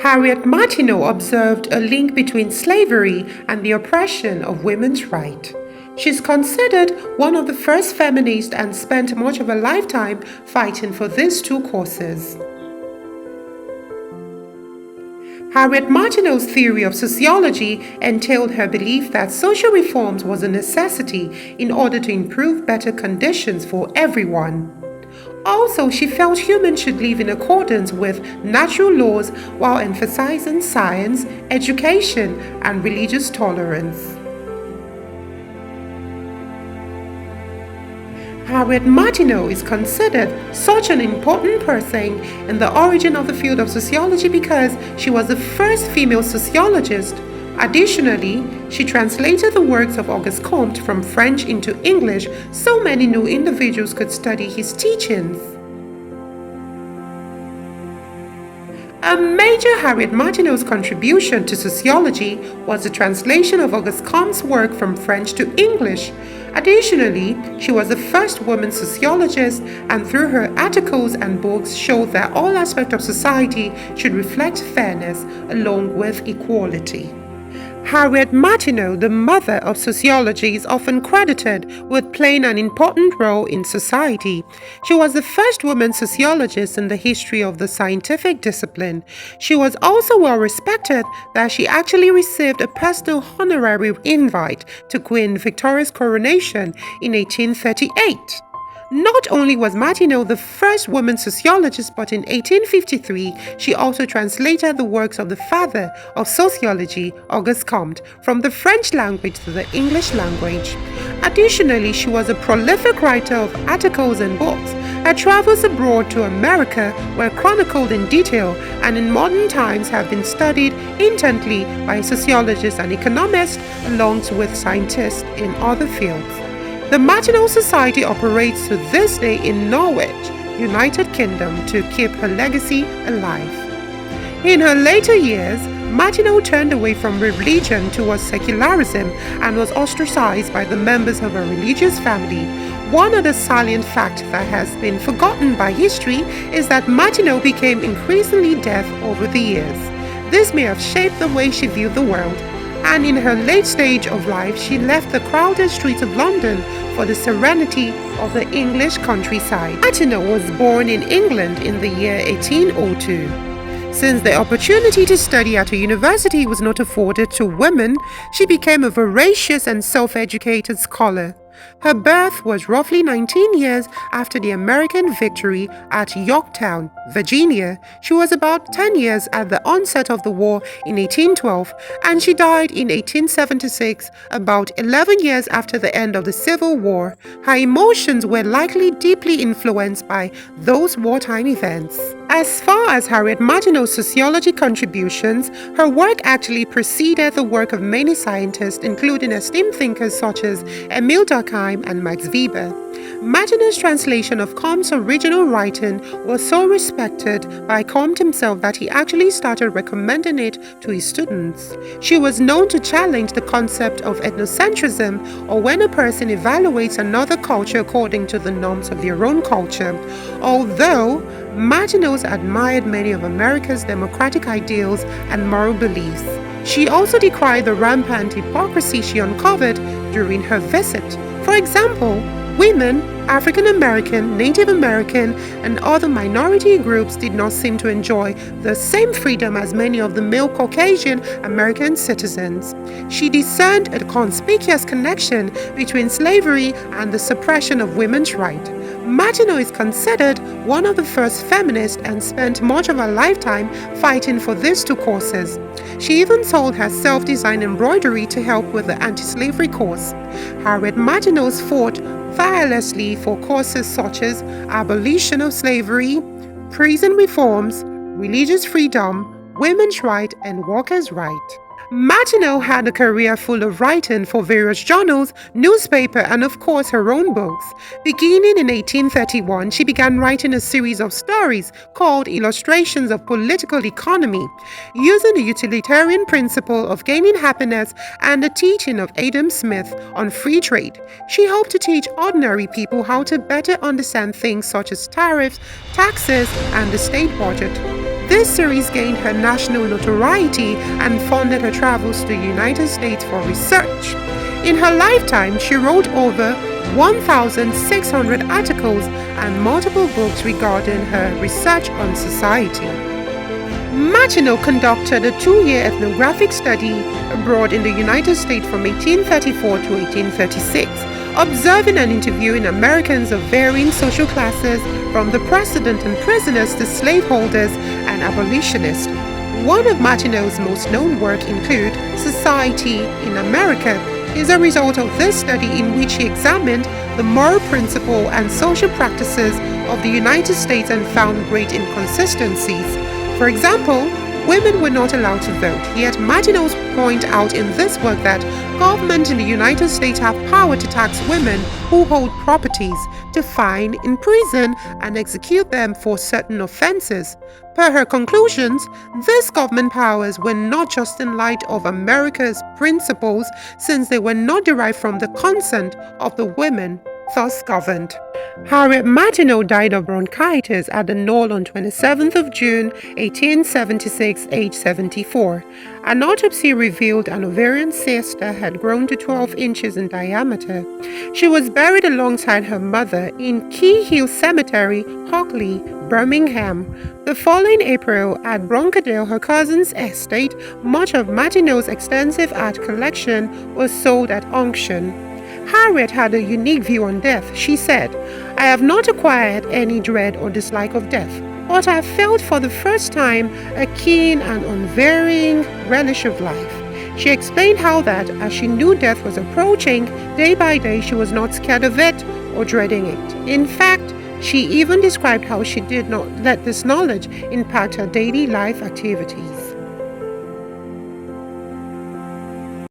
Harriet Martineau observed a link between slavery and the oppression of women's rights. She's considered one of the first feminists and spent much of her lifetime fighting for these two causes. Harriet Martineau's theory of sociology entailed her belief that social reforms was a necessity in order to improve better conditions for everyone. Also, she felt humans should live in accordance with natural laws while emphasizing science, education, and religious tolerance. Harriet Martineau is considered such an important person in the origin of the field of sociology because she was the first female sociologist. Additionally, she translated the works of Auguste Comté from French into English so many new individuals could study his teachings. A major Harriet Martineau's contribution to sociology was the translation of Auguste Comte's work from French to English. Additionally, she was the first woman sociologist, and through her articles and books showed that all aspects of society should reflect fairness along with equality. Harriet Martineau, the mother of sociology, is often credited with playing an important role in society. She was the first woman sociologist in the history of the scientific discipline. She was also well respected that she actually received a personal honorary invite to Queen Victoria's coronation in 1838. Not only was Martineau the first woman sociologist, but in 1853, she also translated the works of the father of sociology, Auguste Comte, from the French language to the English language. Additionally, she was a prolific writer of articles and books. Her travels abroad to America were chronicled in detail and in modern times have been studied intently by sociologists and economists, along with scientists in other fields. The Martineau Society operates to this day in Norwich, United Kingdom, to keep her legacy alive. In her later years, Martineau turned away from religion towards secularism and was ostracized by the members of her religious family. One other salient fact that has been forgotten by history is that Martineau became increasingly deaf over the years. This may have shaped the way she viewed the world, and in her late stage of life, she left the crowded streets of London for the serenity of the English countryside. Martineau was born in England in the year 1802. Since the opportunity to study at a university was not afforded to women, she became a voracious and self-educated scholar. Her birth was roughly 19 years after the American victory at Yorktown, Virginia. She was about 10 years at the onset of the war in 1812, and she died in 1876, about 11 years after the end of the Civil War. Her emotions were likely deeply influenced by those wartime events. As far as Harriet Martineau's sociology contributions, her work actually preceded the work of many scientists, including esteemed thinkers such as Emile Durkheim and Max Weber. Martineau's translation of Comte's original writing was so respected by Comte himself that he actually started recommending it to his students. She was known to challenge the concept of ethnocentrism, or when a person evaluates another culture according to the norms of their own culture. Although Martineau admired many of America's democratic ideals and moral beliefs, she also decried the rampant hypocrisy she uncovered during her visit. For example, women, African American, Native American, and other minority groups did not seem to enjoy the same freedom as many of the male Caucasian American citizens. She discerned a conspicuous connection between slavery and the suppression of women's rights. Martineau is considered one of the first feminists and spent much of her lifetime fighting for these two causes. She even sold her self-designed embroidery to help with the anti-slavery cause. Harriet Martineau fought tirelessly for causes such as abolition of slavery, prison reforms, religious freedom, women's rights, and workers' rights. Martineau had a career full of writing for various journals, newspapers, and of course her own books. Beginning in 1831, she began writing a series of stories called Illustrations of Political Economy. Using the utilitarian principle of gaining happiness and the teaching of Adam Smith on free trade, she hoped to teach ordinary people how to better understand things such as tariffs, taxes, and the state budget. This series gained her national notoriety and funded her travels to the United States for research. In her lifetime, she wrote over 1,600 articles and multiple books regarding her research on society. Martineau conducted a 2-year ethnographic study abroad in the United States from 1834 to 1836, observing and interviewing Americans of varying social classes, from the president and prisoners to slaveholders and abolitionists. One of Martineau's most known work include Society in America, is a result of this study in which he examined the moral principle and social practices of the United States and found great inconsistencies. For example, women were not allowed to vote, yet Martineau points out in this work that government in the United States have power to tax women who hold properties, to fine, imprison, and execute them for certain offenses. Per her conclusions, these government powers were not just in light of America's principles, since they were not derived from the consent of the women thus governed. Harriet Martineau died of bronchitis at the Knoll on 27th of June, 1876, aged 74. An autopsy revealed an ovarian cyst that had grown to 12 inches in diameter. She was buried alongside her mother in Key Hill Cemetery, Hockley, Birmingham. The following April, at Bronkerdale, her cousin's estate, much of Martineau's extensive art collection was sold at auction. Harriet had a unique view on death. She said, "I have not acquired any dread or dislike of death, but I felt for the first time a keen and unvarying relish of life." She explained how that, as she knew death was approaching, day by day she was not scared of it or dreading it. In fact, she even described how she did not let this knowledge impact her daily life activities.